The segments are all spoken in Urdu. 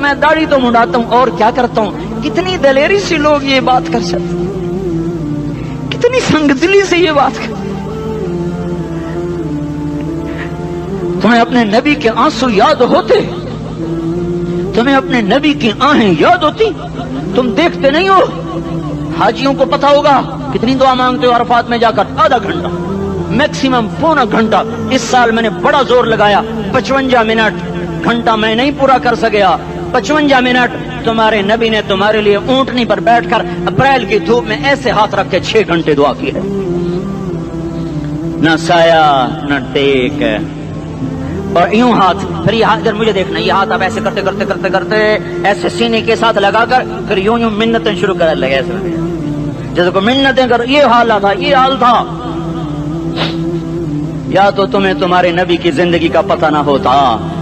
میں داڑھی تو منڈاتا ہوں اور کیا کرتا ہوں۔ کتنی دلیری سے لوگ یہ بات کر سکتے، کتنی سنگدلی سے یہ بات کر۔ تمہیں اپنے نبی کے آنسو یاد ہوتے؟ تمہیں اپنے نبی کی آہیں یاد ہوتی؟ تم دیکھتے نہیں ہو؟ حاجیوں کو پتا ہوگا کتنی دعا مانگتے ہو عرفات میں جا کر؟ آدھا گھنٹہ، میکسیمم پونا گھنٹہ۔ اس سال میں نے بڑا زور لگایا، 55 منٹ، گھنٹہ میں نہیں پورا کر سکیا، 55 منٹ تمہارے نبی نے تمہارے لیے اونٹنی پر بیٹھ کر اپریل کی دھوپ میں ایسے ہاتھ رکھ کے 6 گھنٹے دعا کی ہے۔ نہ سایہ نہ ٹیک، اور یوں ہاتھ، پھر یہ ہاتھ ادھر مجھے دیکھنا، یہ ہاتھ آپ ایسے کرتے کرتے کرتے کرتے ایسے سینے کے ساتھ لگا کر پھر یوں یوں منتیں شروع کر لگے، ایسے جیسے کو منتیں کر۔ یہ حال تھا، یہ حال تھا۔ یا تو تمہیں تمہارے نبی کی زندگی کا پتہ نہ ہوتا،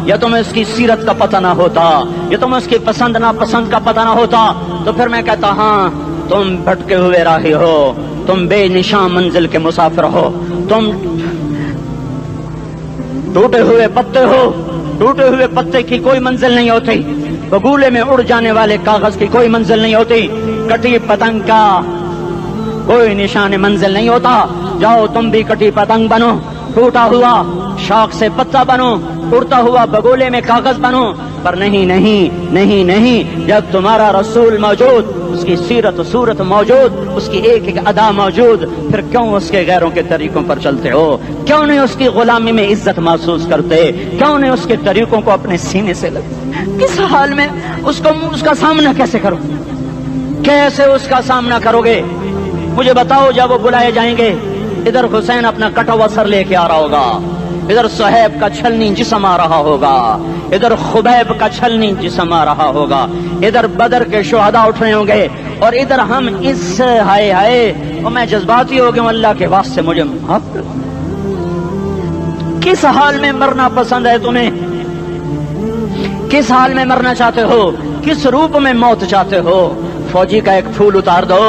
یا تمہیں اس کی سیرت کا پتہ نہ ہوتا، یا تمہیں اس کی پسند ناپسند کا پتہ نہ ہوتا، تو پھر میں کہتا ہاں تم بھٹکے ہوئے راہی ہو، تم بے نشان منزل کے مسافر ہو، تم ٹوٹے ہوئے پتے ہو۔ ٹوٹے ہوئے پتے کی کوئی منزل نہیں ہوتی، بگولے میں اڑ جانے والے کاغذ کی کوئی منزل نہیں ہوتی، کٹی پتنگ کا کوئی نشان منزل نہیں ہوتا۔ جاؤ تم بھی کٹی پتنگ بنو، ٹوٹا ہوا شاخ سے پتا بنو، اڑتا ہوا بگولے میں کاغذ بنو، پر نہیں نہیں نہیں نہیں، جب تمہارا رسول موجود، اس کی سیرت و صورت موجود، اس کی ایک ایک ادا موجود، پھر کیوں اس کے غیروں کے طریقوں پر چلتے ہو؟ کیوں نہیں اس کی غلامی میں عزت محسوس کرتے؟ کیوں نہیں اس کے طریقوں کو اپنے سینے سے لگتے؟ کس حال میں اس کا سامنا کیسے کرو؟ کیسے اس کا سامنا کرو گے؟ مجھے بتاؤ، جب وہ بلائے جائیں گے، ادھر حسین اپنا کٹا ہوا سر لے کے آ رہا ہوگا، ادھر صہیب کا چھلنی جسم آ رہا ہوگا، ادھر خبیب کا چھلنی جسم آ رہا ہوگا، ادھر بدر کے شہداء اٹھ رہے ہوں گے، اور ادھر ہم اس ہائے ہائے، اور میں جذباتی ہو گیا ہوں، اللہ کے واسطے مجھے معاف کر۔ کس حال میں مرنا پسند ہے تمہیں؟ کس حال میں مرنا چاہتے ہو؟ کس روپ میں موت چاہتے ہو؟ فوجی کا ایک پھول اتار دو،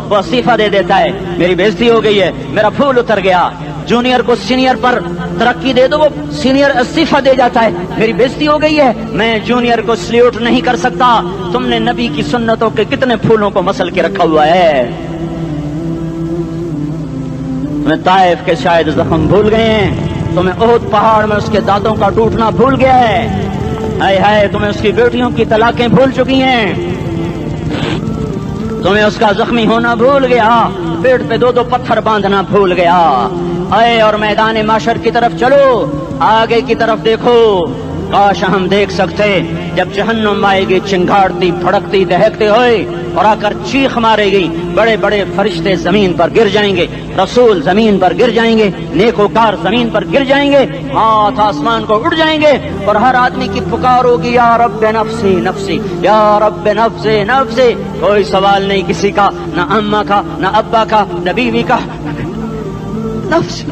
وہ استعفیٰ دے دیتا ہے، میری بےزتی ہو گئی ہے، میرا پھول اتر گیا۔ جونیئر کو سینئر پر ترقی دے دو، وہ سینئر استعفیٰ دے جاتا ہے، میری بےزتی ہو گئی ہے، میں جونیئر کو سلیوٹ نہیں کر سکتا۔ تم نے نبی کی سنتوں کے کتنے پھولوں کو مسل کے رکھا ہوا ہے؟ تمہیں طائف کے شاید زخم بھول گئے ہیں، تمہیں احد پہاڑ میں اس کے دانتوں کا ٹوٹنا بھول گیا ہے، ہائے ہائے تمہیں اس کی بیٹیوں کی طلاقیں بھول چکی ہیں، تمہیں اس کا زخمی ہونا بھول گیا، پیٹ پہ 2 پتھر باندھنا بھول گیا۔ آئے اور میدان معاشر کی طرف چلو، آگے کی طرف دیکھو۔ کاش ہم دیکھ سکتے جب جہنم آئے گی چنگاڑتی بھڑکتی دہکتے ہوئے اور آ کر چیخ مارے گی، بڑے بڑے فرشتے زمین پر گر جائیں گے، رسول زمین پر گر جائیں گے، نیکوکار زمین پر گر جائیں گے، ہاتھ آسمان کو اڑ جائیں گے، اور ہر آدمی کی پکار ہوگی، یا رب نفسی نفسی، یا رب نفسی نفسی۔ کوئی سوال نہیں کسی کا، نہ اماں کا، نہ ابا کا، نہ بیوی کا، نفس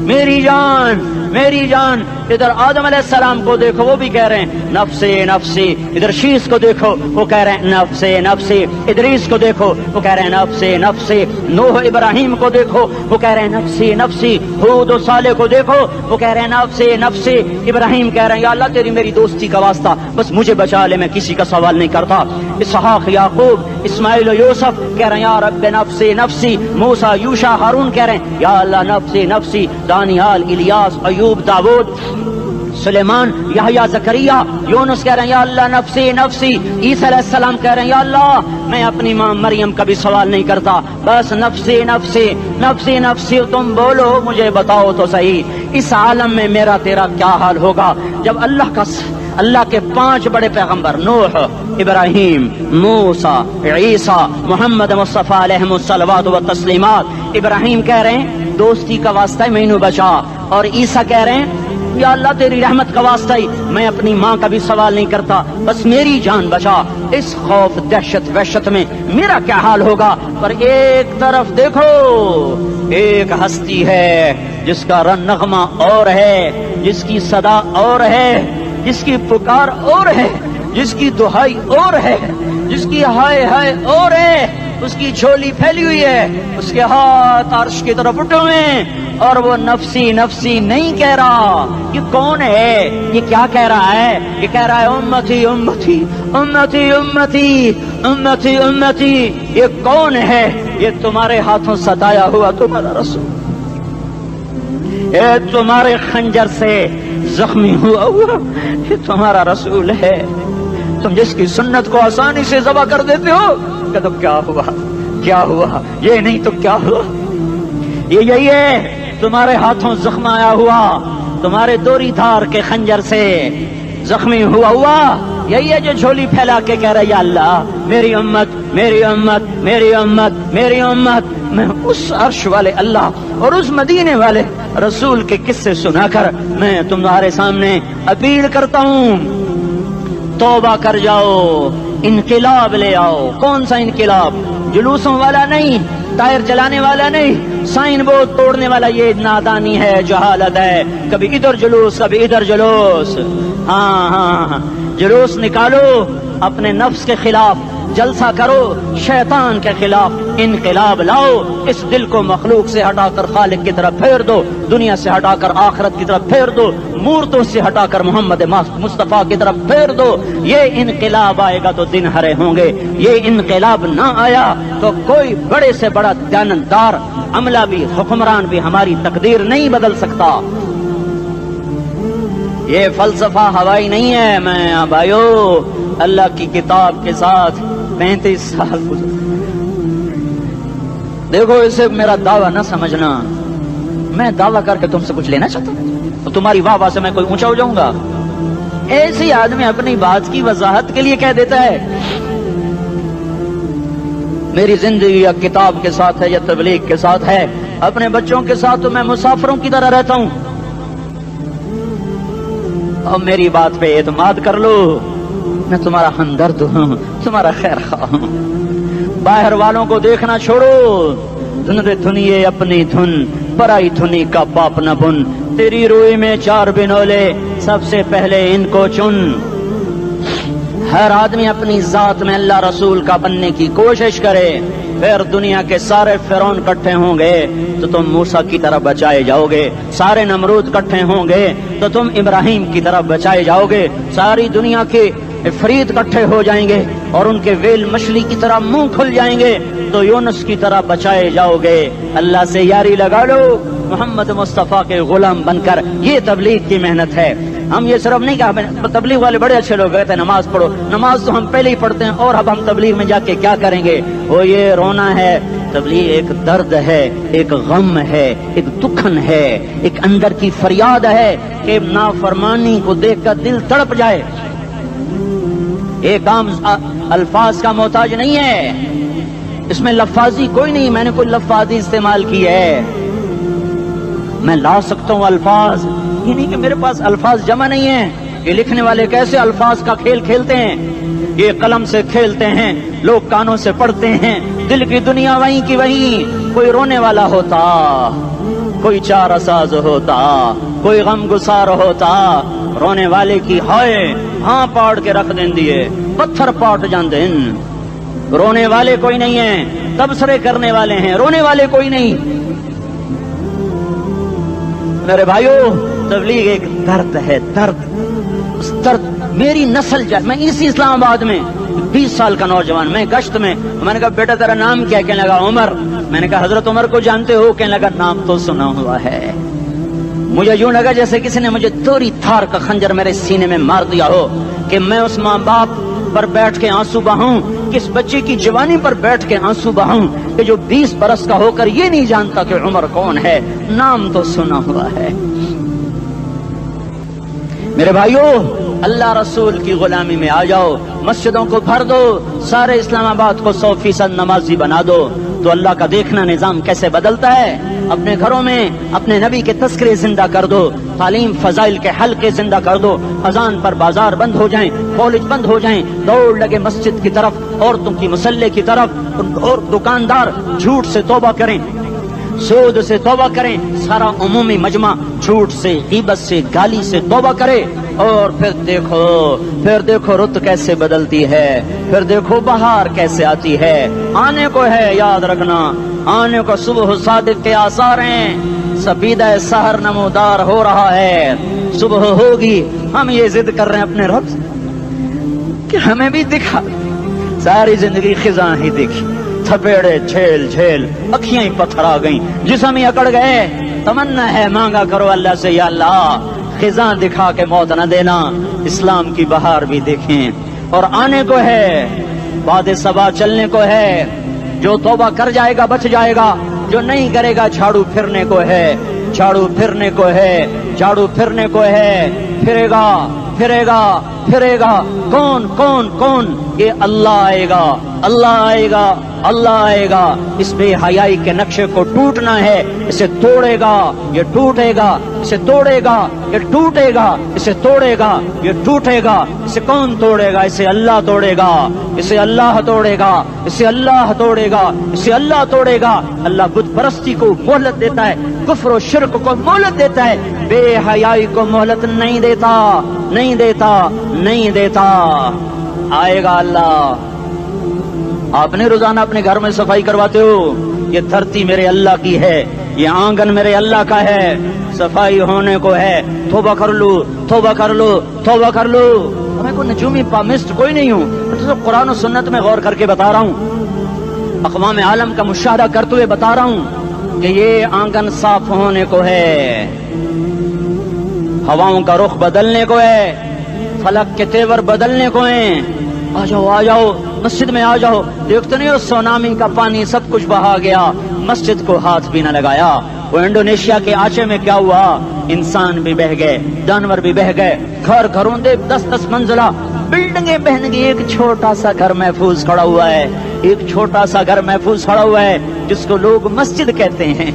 میری جان میری جان۔ ادھر آدم علیہ السلام کو دیکھو، وہ بھی کہہ رہے ہیں نفسی نفسی، ادھر شیش کو دیکھو، وہ کہہ رہے ہیں نفسی نفسی، ادریس کو دیکھو، وہ کہہ رہے ہیں نفسی نفسی، نوح ابراہیم کو دیکھو، وہ کہہ رہے ہیں نفسی نفسی، ہود و صالح کو دیکھو، وہ کہہ رہے ہیں نفسی نفسی۔ ابراہیم کہہ رہے ہیں یا اللہ تیری میری دوستی کا واسطہ، بس مجھے بچا لے، میں کسی کا سوال نہیں کرتا۔ اسحاق یعقوب اسماعیل و یوسف کہہ رہے ہیں یا رب نفسی نفسی۔ موسیٰ یوشع ہارون کہہ رہے ہیں یا اللہ نفسی نفسی۔ دانیال الیاس ایوب داؤد سلیمان یحییٰ زکریا یونس کہہ رہے ہیں یا اللہ نفسی نفسی۔ عیسیٰ علیہ السلام کہہ رہے ہیں یا اللہ میں اپنی ماں مریم کا بھی سوال نہیں کرتا، بس نفسی نفسی نفسی نفسی۔ تم بولو مجھے بتاؤ تو صحیح، اس عالم میں میرا تیرا کیا حال ہوگا جب اللہ کے 5 بڑے پیغمبر نوح، ابراہیم، موسیٰ، عیسیٰ، محمد مصطفیٰ علیہ الصلوات و تسلیمات۔ ابراہیم کہہ رہے ہیں دوستی کا واسطہ ہے مینوں بچا، اور عیسیٰ کہہ رہے ہیں یا اللہ تیری رحمت کا واسطہ ہی میں اپنی ماں کا بھی سوال نہیں کرتا، بس میری جان بچا۔ اس خوف دہشت وحشت میں میرا کیا حال ہوگا؟ پر ایک طرف دیکھو، ایک ہستی ہے جس کا نغمہ اور ہے، جس کی صدا اور ہے، جس کی پکار اور ہے، جس کی دہائی اور ہے، جس کی ہائے ہائے اور ہے، اس کی جھولی پھیلی ہوئی ہے، اس کے ہاتھ عرش کی طرف اٹھے ہوئے ہیں، اور وہ نفسی نفسی نہیں کہہ رہا. یہ کون ہے؟ یہ کیا کہہ رہا ہے؟ یہ کہہ رہا ہے امتی امتی امتی امتی امتی امتی. یہ کون ہے؟ یہ تمہارے ہاتھوں ستایا ہوا تمہارا رسول، یہ تمہارے خنجر سے زخمی ہوا یہ تمہارا رسول ہے. تم جس کی سنت کو آسانی سے ذبح کر دیتے ہو کہ تو کیا ہوا کیا ہوا، یہ نہیں تو کیا ہوا. یہ یہی ہے تمہارے ہاتھوں زخم آیا ہوا، تمہارے دوری دھار کے خنجر سے زخمی ہوا یہی ہے جو جھولی پھیلا کے کہہ رہا ہے یا اللہ میری امت میری امت میری امت میری امت. میں اس عرش والے اللہ اور اس مدینے والے رسول کے قصے سنا کر میں تمہارے سامنے اپیل کرتا ہوں، توبہ کر جاؤ، انقلاب لے آؤ. کون سا انقلاب؟ جلوسوں والا نہیں، ٹائر چلانے والا نہیں، سائن بورڈ توڑنے والا. یہ نادانی ہے، جہالت ہے. کبھی ادھر جلوس کبھی ادھر جلوس. ہاں جلوس نکالو اپنے نفس کے خلاف، جلسہ کرو شیطان کے خلاف، انقلاب لاؤ. اس دل کو مخلوق سے ہٹا کر خالق کی طرف پھیر دو، دنیا سے ہٹا کر آخرت کی طرف پھیر دو، مورتوں سے ہٹا کر محمد مصطفیٰ کی طرف پھیر دو. یہ انقلاب آئے گا تو دن ہرے ہوں گے. یہ انقلاب نہ آیا تو کوئی بڑے سے بڑا دیانتدار عملہ بھی حکمران بھی ہماری تقدیر نہیں بدل سکتا. یہ فلسفہ ہوائی نہیں ہے. میں بھائیو اللہ کی کتاب کے ساتھ 35 سال گزر. دیکھو اسے میرا دعویٰ نہ سمجھنا، میں دعویٰ کر کے تم سے کچھ لینا چاہتا ہوں تو تمہاری واہ واہ سے میں کوئی اونچا ہو جاؤں گا؟ ایسی آدمی اپنی بات کی وضاحت کے لیے کہہ دیتا ہے میری زندگی یا کتاب کے ساتھ ہے یا تبلیغ کے ساتھ ہے. اپنے بچوں کے ساتھ تو میں مسافروں کی طرح رہتا ہوں. اور میری بات پہ اعتماد کر لو، میں تمہارا ہمدرد ہوں، تمہارا خیر خواہ ہوں. باہر والوں کو دیکھنا چھوڑو، دھن دھنیے اپنی دھن، پرائی دھنی کا پاپ نہ بن. تیری روئی میں 4 بنولے، سب سے پہلے ان کو چن. ہر آدمی اپنی ذات میں اللہ رسول کا بننے کی کوشش کرے، پھر دنیا کے سارے فرعون کٹھے ہوں گے تو تم موسیٰ کی طرف بچائے جاؤ گے. سارے نمرود کٹھے ہوں گے تو تم ابراہیم کی طرف بچائے جاؤ گے. ساری دنیا کے افریت کٹھے ہو جائیں گے اور ان کے ویل مچھلی کی طرح منہ کھل جائیں گے تو یونس کی طرح بچائے جاؤ گے. اللہ سے یاری لگا لو محمد مصطفیٰ کے غلام بن کر. یہ تبلیغ کی محنت ہے. ہم یہ صرف نہیں کہا تبلیغ والے بڑے اچھے لوگ کہتے ہیں نماز پڑھو، نماز تو ہم پہلے ہی پڑھتے ہیں اور اب ہم تبلیغ میں جا کے کیا کریں گے؟ وہ یہ رونا ہے. تبلیغ ایک درد ہے، ایک غم ہے، ایک دکھن ہے، ایک اندر کی فریاد ہے کہ نافرمانی کو دیکھ کر دل تڑپ جائے. ایک عام الفاظ کا محتاج نہیں ہے، اس میں لفاظی کوئی نہیں. میں نے کوئی لفاظی استعمال کی ہے، میں لا سکتا ہوں الفاظ. یہ نہیں کہ میرے پاس الفاظ جمع نہیں ہیں. یہ لکھنے والے کیسے الفاظ کا کھیل کھیلتے ہیں، یہ قلم سے کھیلتے ہیں، لوگ کانوں سے پڑھتے ہیں. دل کی دنیا وہیں کی وہیں. کوئی رونے والا ہوتا، کوئی چار اساز ہوتا، کوئی غم گسار ہوتا. رونے والے کی ہائے ہاں پاڑ کے رکھ دیں دیے، پتھر پاٹ جان دیں. رونے والے کوئی نہیں ہیں، تبصرے کرنے والے ہیں، رونے والے کوئی نہیں. میرے بھائیو تبلیغ ایک درد ہے، درد. اس درد میری نسل جائے. میں اسی اسلام آباد میں 20 سال کا نوجوان، میں گشت میں نے کہا بیٹا تیرا نام کیا؟ کہنے لگا عمر. میں نے کہا حضرت عمر کو جانتے ہو؟ کہنے لگا نام تو سنا ہوا ہے. مجھے یوں لگا جیسے کسی نے مجھے توری تھار کا خنجر میرے سینے میں مار دیا ہو کہ میں اس ماں باپ پر بیٹھ کے آنسو بہاؤں، کس بچے کی جوانی پر بیٹھ کے آنسو بہاؤں کہ جو 20 برس کا ہو کر یہ نہیں جانتا کہ عمر کون ہے. نام تو سنا ہوا ہے. میرے بھائیو اللہ رسول کی غلامی میں آ جاؤ، مسجدوں کو بھر دو، سارے اسلام آباد کو 100% نمازی بنا دو تو اللہ کا دیکھنا نظام کیسے بدلتا ہے. اپنے گھروں میں اپنے نبی کے تذکرے زندہ کر دو، تعلیم فضائل کے حلقے زندہ کر دو. اذان پر بازار بند ہو جائیں، کالج بند ہو جائیں، دوڑ لگے مسجد کی طرف، عورتوں کی مصلے کی طرف. اور دکاندار جھوٹ سے توبہ کریں، سود سے توبہ کریں. سارا عمومی مجمع جھوٹ سے، غیبت سے، گالی سے توبہ کرے. اور پھر دیکھو رت کیسے بدلتی ہے، پھر دیکھو بہار کیسے آتی ہے. آنے کو ہے، یاد رکھنا آنے کو. صبح صادق کے آثار ہیں، سپیدہ سحر نمودار ہو رہا ہے، صبح ہوگی، ہم یہ ضد کر رہے ہیں اپنے رب سے کہ ہمیں بھی دکھا۔ ساری زندگی خزاں ہی دیکھی، تھپیڑے جھیل جھیل، اکھیاں ہی پتھر آ گئیں، جسم ہی اکڑ گئے۔ تمنا ہے مانگا کرو اللہ سے، یا اللہ خزاں دکھا کے موت نہ دینا، اسلام کی بہار بھی دیکھیں۔ اور آنے کو ہے، باد صبا چلنے کو ہے، جو توبہ کر جائے گا بچ جائے گا، جو نہیں کرے گا جھاڑو پھرنے کو ہے، جھاڑو پھرنے کو ہے، جھاڑو پھرنے کو ہے۔ پھرے گا پھرے گا پھرے گا، کون کون کون؟ یہ اللہ آئے گا، اللہ آئے گا، اللہ آئے گا۔ اس بے حیائی کے نقشے کو ٹوٹنا ہے، اسے توڑے گا یہ ٹوٹے گا، اسے توڑے گا یہ ٹوٹے گا، اسے توڑے گا یہ ٹوٹے گا۔ اسے کون توڑے گا؟ اسے اللہ توڑے گا، اسے اللہ توڑے گا، اسے اللہ توڑے گا، اسے اللہ توڑے گا۔ اللہ بت پرستی کو مہلت دیتا ہے، کفر و شرک کو مہلت دیتا ہے، بے حیائی کو مہلت نہیں دیتا، نہیں دیتا، نہیں دیتا۔ آئے گا اللہ۔ آپ نے روزانہ اپنے گھر میں صفائی کرواتے ہو، یہ دھرتی میرے اللہ کی ہے، یہ آنگن میرے اللہ کا ہے، صفائی ہونے کو ہے، توبہ کر لو، توبہ کر لو، توبہ کر لو۔ میں کوئی نجومی پامسٹ کوئی نہیں ہوں، میں تو قرآن و سنت میں غور کر کے بتا رہا ہوں، اقوام عالم کا مشاہدہ کرتے ہوئے بتا رہا ہوں کہ یہ آنگن صاف ہونے کو ہے، ہواؤں کا رخ بدلنے کو ہے، فلک کے تیور بدلنے کو ہیں۔ آ جاؤ آ جاؤ، مسجد میں آ جاؤ۔ دیکھتے نہیں ہو سونامی کا پانی سب کچھ بہا گیا، مسجد کو ہاتھ بھی نہ لگایا۔ وہ انڈونیشیا کے آچے میں کیا ہوا؟ انسان بھی بہ گئے، جانور بھی بہ گئے، گھر گھروں دے 10-10 منزلہ بلڈنگیں بہن گئی، ایک چھوٹا سا گھر محفوظ کھڑا ہوا ہے، ایک چھوٹا سا گھر محفوظ کھڑا ہوا ہے جس کو لوگ مسجد کہتے ہیں۔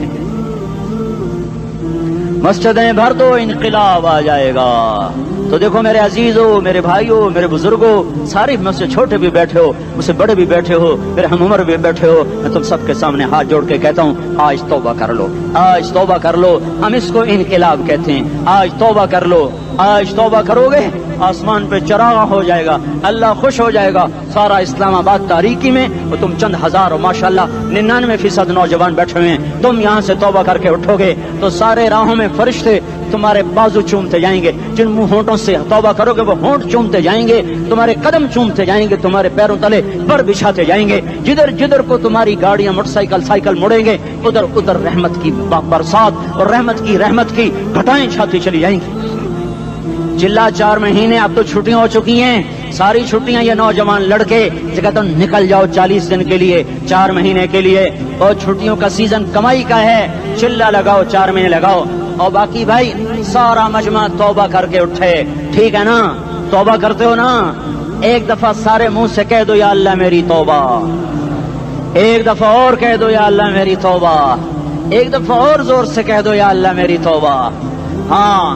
مسجدیں بھر دو، انقلاب آ جائے گا۔ تو دیکھو میرے عزیزو، میرے بھائیو، میرے بزرگوں، سارے مجھ سے چھوٹے بھی بیٹھے ہو، مجھ سے بڑے بھی بیٹھے ہو، میرے ہم عمر بھی بیٹھے ہو، میں تم سب کے سامنے ہاتھ جوڑ کے کہتا ہوں آج توبہ کر لو، آج توبہ کر لو۔ ہم اس کو انقلاب کہتے ہیں۔ آج توبہ کر لو، آج توبہ کرو گے آسمان پہ چراغ ہو جائے گا، اللہ خوش ہو جائے گا۔ سارا اسلام آباد تاریکی میں اور تم چند ہزار اور ماشاءاللہ 99% نوجوان بیٹھے ہوئے ہیں، تم یہاں سے توبہ کر کے اٹھو گے تو سارے راہوں میں فرشتے تمہارے بازو چومتے جائیں گے، جن منہ ہونٹوں سے توبہ کرو گے وہ ہونٹ چومتے جائیں گے، تمہارے قدم چومتے جائیں گے، تمہارے پیروں تلے پر بچھاتے جائیں گے، جدھر جدھر کو تمہاری گاڑیاں موٹر سائیکل مڑیں گے ادھر ادھر رحمت کی برسات اور رحمت کی گھٹائیں چھاتی چلی جائیں گی۔ چلا 4 مہینے اب تو چھٹیاں ہو چکی ہیں، ساری چھٹیاں یہ نوجوان لڑکے جگہ تو نکل جاؤ 40 دن کے لیے، 4 مہینے کے لیے، اور چھٹیوں کا سیزن کمائی کا ہے، چلا لگاؤ 4 مہینے لگاؤ۔ اور باقی بھائی سارا مجمع توبہ کر کے اٹھے، ٹھیک ہے نا؟ توبہ کرتے ہو نا؟ ایک دفعہ سارے منہ سے کہہ دو یا اللہ میری توبہ، ایک دفعہ اور کہہ دو یا اللہ میری توبہ، ایک دفعہ اور زور سے کہہ دو یا اللہ میری توبہ۔ ہاں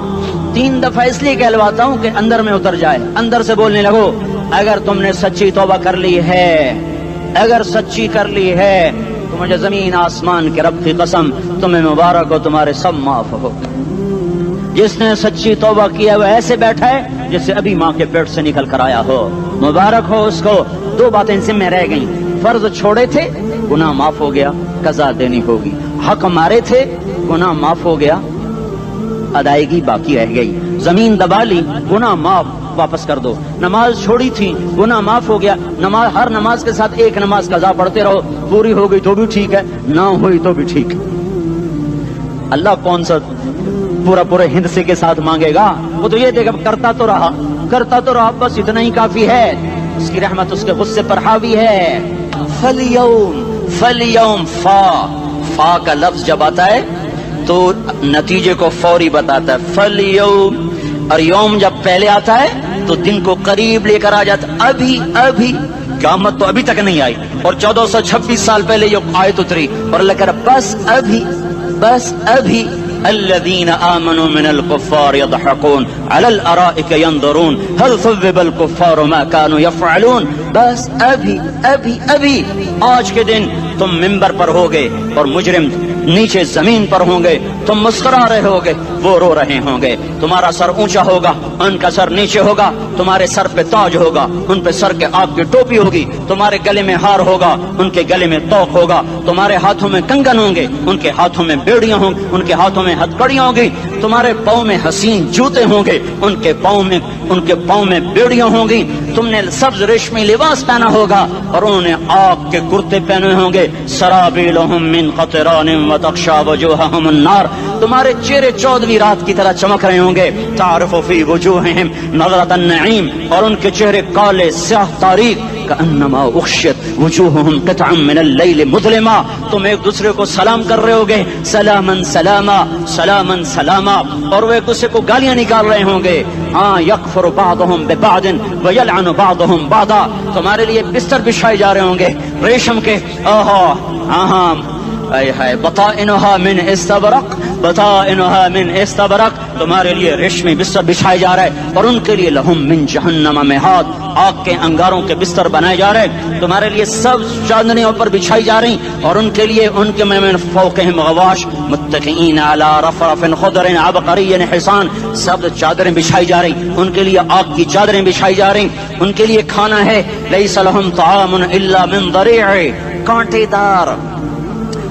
3 دفعہ اس لیے کہلواتا ہوں کہ اندر میں اتر جائے، اندر سے بولنے لگو۔ اگر تم نے سچی توبہ کر لی ہے، اگر سچی کر لی ہے تو مجھے زمین آسمان کے رب کی قسم تمہیں مبارک ہو، تمہارے سب معاف ہو۔ جس نے سچی توبہ کیا وہ ایسے بیٹھا ہے جسے ابھی ماں کے پیٹ سے نکل کر آیا ہو، مبارک ہو اس کو۔ 2 باتیں ذمہ رہ گئیں، فرض چھوڑے تھے گناہ معاف ہو گیا، قضا دینی ہوگی، حق مارے تھے گناہ معاف ہو گیا، ادائیگی باقی رہ گئی، زمین دبا لی گناہ معاف، واپس کر دو، نماز چھوڑی تھی گناہ معاف ہو گیا، نماز ہر نماز کے ساتھ ایک نماز قضا پڑھتے رہو، پوری ہو گئی تو بھی ٹھیک ہے، نہ ہوئی تو بھی ٹھیک ہے۔ اللہ کون سا پورے ہند سے کے ساتھ مانگے گا؟ وہ تو یہ دیکھا کرتا تو رہا، بس اتنا ہی کافی ہے، اس کی رحمت اس کے غصے پر حاوی ہے۔ فَالْيَوْمِ فا کا لفظ جب آتا ہے تو نتیجے کو فوری بتاتا ہے، فَالْيَوْمِ، اور یوم جب پہلے آتا ہے تو دن کو قریب لے کر آ جاتا، ابھی قیامت تو ابھی تک نہیں آئی، اور 1426 سال پہلے یہ آیت اتری، اور اللہ کہہ رہا بس ابھی الذين آمنوا من الكفار يضحكون على الارائك ينظرون هل ثوب الكفار ما كانوا يفعلون۔ بس ابھی آج کے دن تم منبر پر ہوگے اور مجرم نیچے زمین پر ہوں گے، تم مسکرا رہے ہوگے، وہ رو رہے ہوں گے. تمہارا سر اونچا ہوگا، ان کا سر نیچے ہوگا. تمہارے سر پہ تاج ہوگا، ان پہ سر کے آگ کی ٹوپی ہوگی. تمہارے گلے میں ہار ہوگا، ان کے گلے میں توق ہوگا. تمہارے ہاتھوں میں کنگن ہوں گے، ان کے ہاتھوں میں بیڑیاں ہوں گی، ان کے ہاتھوں میں ہتھکڑیاں ہوں گی. تمہارے پاؤں میں حسین جوتے ہوں گے، ان کے پاؤں میں بیڑیاں ہوں گی. تم نے سبز ریشمی لباس پہنا ہوگا اور انہوں نے آگ کے کرتے پہنے ہوں گے. سرابیلہم من قطران وتغشا وجوہہم النار. تمہارے چہرے 14ویں رات کی طرح چمک رہے ہوں گے. تعرف فی وجوہہم نظرۃ النعیم. اور ان کے چہرے کالے سیاہ تاریک. کأنما اغشیت وجوہہم قطعا من اللیل مظلما. تم ایک دوسرے کو سلام کر رہے ہوگے، سلامن سلاما سلامن سلاما. اور وہ ایک دوسرے کو گالیاں نکال رہے ہوں گے. ہاں یکفر بعضہم ببعض ویلعن بعضہم بعضا. تمہارے لیے بستر بچھائے جا رہے ہوں گے ریشم کے. ہاں اے ہے بطائنہا من استبرق، بطائنہا من استبرق. تمہارے لیے ریشمی بستر بچھائے جا رہے اور ان کے لیے لہم من جہنم مہاد، آگ کے انگاروں کے بستر بنائے جا رہے. تمہارے لیے سب چادریوں پر بچھائی جا رہی اور ان کے لیے ان کے من فوقہم غواش متکئین علی رفرف خضر عبقری حسان. سب چادریں بچھائی جا رہی، ان کے لیے آگ کی چادریں بچھائی جا رہی. ان کے لیے کھانا ہے لیس لہم طعام الا من ضریع، کانٹے دار.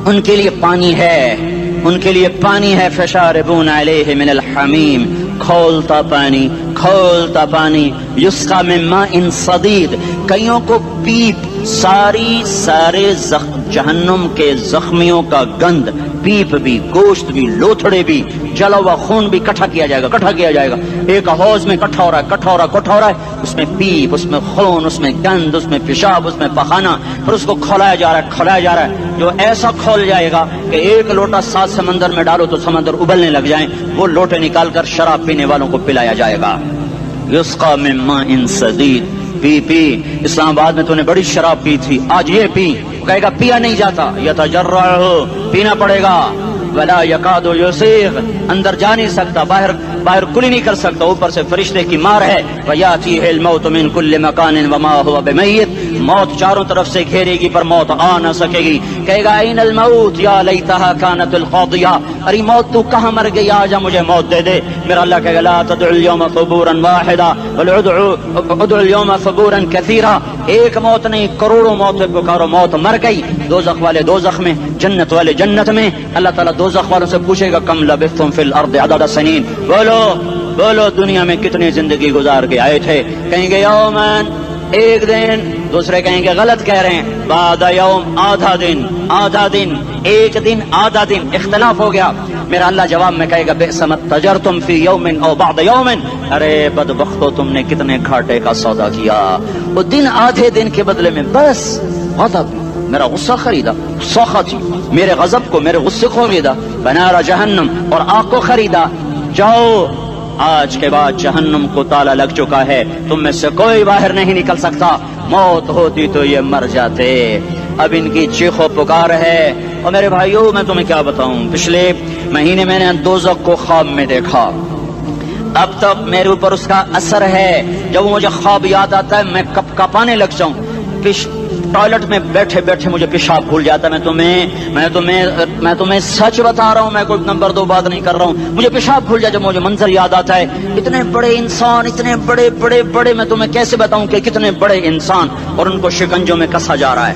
ان کے لیے پانی ہے، ان کے لیے پانی ہے. فشاربون علیہ من الحمیم، کھولتا پانی، کھولتا پانی. یسقا من ماء صدید. کئیوں کو پیپ، سارے جہنم کے زخمیوں کا گند، پیپ بھی، گوشت بھی، لوتھڑے بھی، جلا ہوا خون بھی اکٹھا کیا جائے گا. ایک حوض میں کٹھا ہو رہا ہے. اس میں پیپ، اس میں خون، اس میں گند، اس میں پیشاب، اس میں پخانہ. پھر اس کو کھولایا جا رہا ہے. جو ایسا کھول جائے گا کہ ایک لوٹا 7 سمندر میں ڈالو تو سمندر ابلنے لگ جائیں، وہ لوٹے نکال کر شراب پینے والوں کو پلایا جائے گا. یسقا من ماء صدید. پی اسلام آباد میں تو نے بڑی شراب پی تھی، آج یہ پی. کہے گا پیا نہیں جاتا، یتجرعہ، پینا پڑے گا. ولا یکاد یسیغ، اندر جا نہیں سکتا، باہر کلی نہیں کر سکتا. اوپر سے فرشتے کی مار ہے. ویاتیہ الموت من کل مکان وما هو بمیت. موت چاروں طرف سے گھیرے گی پر موت آ نہ سکے گی. کہے گا این الموت یا لیتہا کانت القاضیہ. ارے موت تو کہاں مر گئی، آجا مجھے موت دے دے. میرا اللہ کہے گا لا تدعو اليوم ثبورا واحدا بل ادعو اليوم ثبورا کثیرا. ایک موت نہیں، کروڑوں موت پکارو. موت مر گئی. دوزخ والے دوزخ میں، جنت والے جنت میں. اللہ تعالیٰ دوزخ والوں سے پوچھے گا کم لبثتم فی الارض عدد سنین. بولو دنیا میں کتنی زندگی گزار کے آئے تھے. کہیں گے یومن، ایک دن. دوسرے کہیں گے غلط کہہ رہے ہیں، بعد یوم، آدھا دن، ایک دن، آدھا دن. اختلاف ہو گیا. میرا اللہ جواب میں کہے گا بئس ما تجرتم فی یوم او بعد یوم. ارے بدبختو، تم نے کتنے گھاٹے کا سودا کیا. وہ دن، آدھے دن کے بدلے میں بس غضب، میرا غصہ خریدا، سخطی، میرے غضب کو، میرے غصے کو خریدا. بنار جہنم، اور آگ کو خریدا. جاؤ، آج کے بعد جہنم کو تالا لگ چکا ہے، تم میں سے کوئی باہر نہیں نکل سکتا. موت ہوتی تو یہ مر جاتے. اب ان کی چیخ و پکار ہے. اور میرے بھائیوں، میں تمہیں کیا بتاؤں، پچھلے مہینے میں نے دوزخ کو خواب میں دیکھا. اب تک میرے اوپر اس کا اثر ہے. جب مجھے خواب یاد آتا ہے میں کپ کپانے لگ جاؤں. ٹوائلٹ میں بیٹھے بیٹھے مجھے پیشاب بھول جاتا ہے. میں تمہیں سچ بتا رہا ہوں، میں کوئی نمبر 2 بات نہیں کر رہا ہوں. مجھے پیشاب بھول جاتا ہے جب مجھے منظر یاد آتا ہے. اتنے بڑے انسان، اتنے بڑے، میں تمہیں کیسے بتاؤں کہ کتنے بڑے انسان، اور ان کو شکنجوں میں کسا جا رہا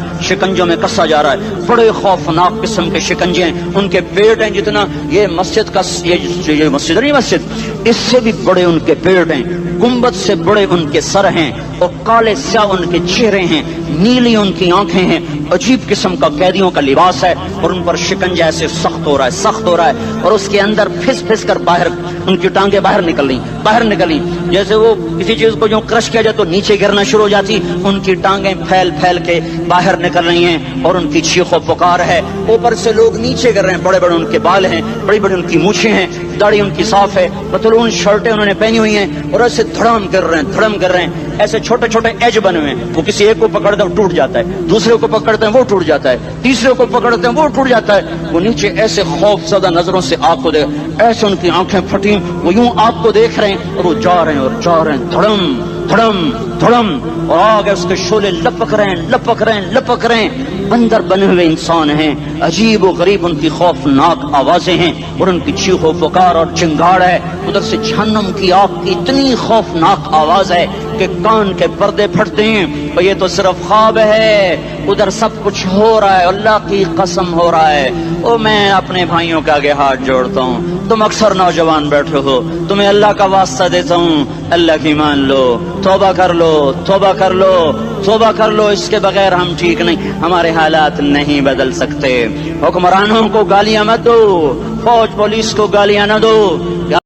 ہے. بڑے خوفناک قسم کے شکنجے ہیں. ان کے پیٹ ہیں جتنا یہ مسجد کا، یہ مسجد نہیں، مسجد اس سے بھی بڑے ان کے پیٹ ہیں. گنبد سے بڑے ان کے سر ہیں، اور کالے سیاہ ان کے چہرے ہیں، نیلی ان کی آنکھیں ہیں. عجیب قسم کا قیدیوں کا لباس ہے، اور ان پر شکنجہ ایسے سخت ہو رہا ہے. اور اس کے اندر پھس کر باہر ان کی ٹانگیں باہر نکلی جیسے وہ کسی چیز کو جو کرش کیا جائے تو نیچے گرنا شروع ہو جاتی. ان کی ٹانگیں پھیل کے باہر نکل رہی ہیں، اور ان کی چیخ و پکار ہے. اوپر سے لوگ نیچے گر رہے ہیں. بڑے ان کے بال ہیں، بڑی ان کی مونچھیں ہیں، داڑھی ان کی صاف ہے، پتلون شرٹیں انہوں نے پہنی ہوئی ہیں، اور ایسے دھڑم گر رہے ہیں. ایسے چھوٹے ایج بنے ہوئے ہیں. وہ کسی ایک کو پکڑتے ہیں ٹوٹ جاتا ہے، دوسرے کو پکڑتے ہیں وہ ٹوٹ جاتا ہے، تیسرے کو پکڑتے ہیں وہ ٹوٹ جاتا ہے. وہ نیچے ایسے خوف زدہ نظروں سے آگ کو دیکھ، ایسے ان کی آنکھیں پھٹی، وہ یوں آگ کو دیکھ رہے ہیں، اور وہ جا رہے ہیں دھڑم دھڑم دھڑم، اور آگے اس کے شعلے لپک رہے ہیں، اندر بنے ہوئے انسان ہیں، عجیب و غریب ان کی خوفناک آوازیں ہیں اور ان کی چیخ و پکار اور چنگاڑ ہے، ادھر سے جہنم کی آگ کی اتنی خوفناک آواز ہے کہ کان کے پردے پھٹتے ہیں، اور یہ تو صرف خواب ہے، ادھر سب کچھ ہو رہا ہے، اللہ کی قسم ہو رہا ہے۔ او میں اپنے بھائیوں کے آگے ہاتھ جوڑتا ہوں، تم اکثر نوجوان بیٹھے ہو، تمہیں اللہ کا واسطہ دیتا ہوں، اللہ کی مان لو، توبہ کر لو، توبہ کر لو، توبہ کر لو، اس کے بغیر ہم ٹھیک نہیں، ہمارے حالات نہیں بدل سکتے۔ حکمرانوں کو گالیاں مت دو، فوج پولیس کو گالیاں نہ دو کہ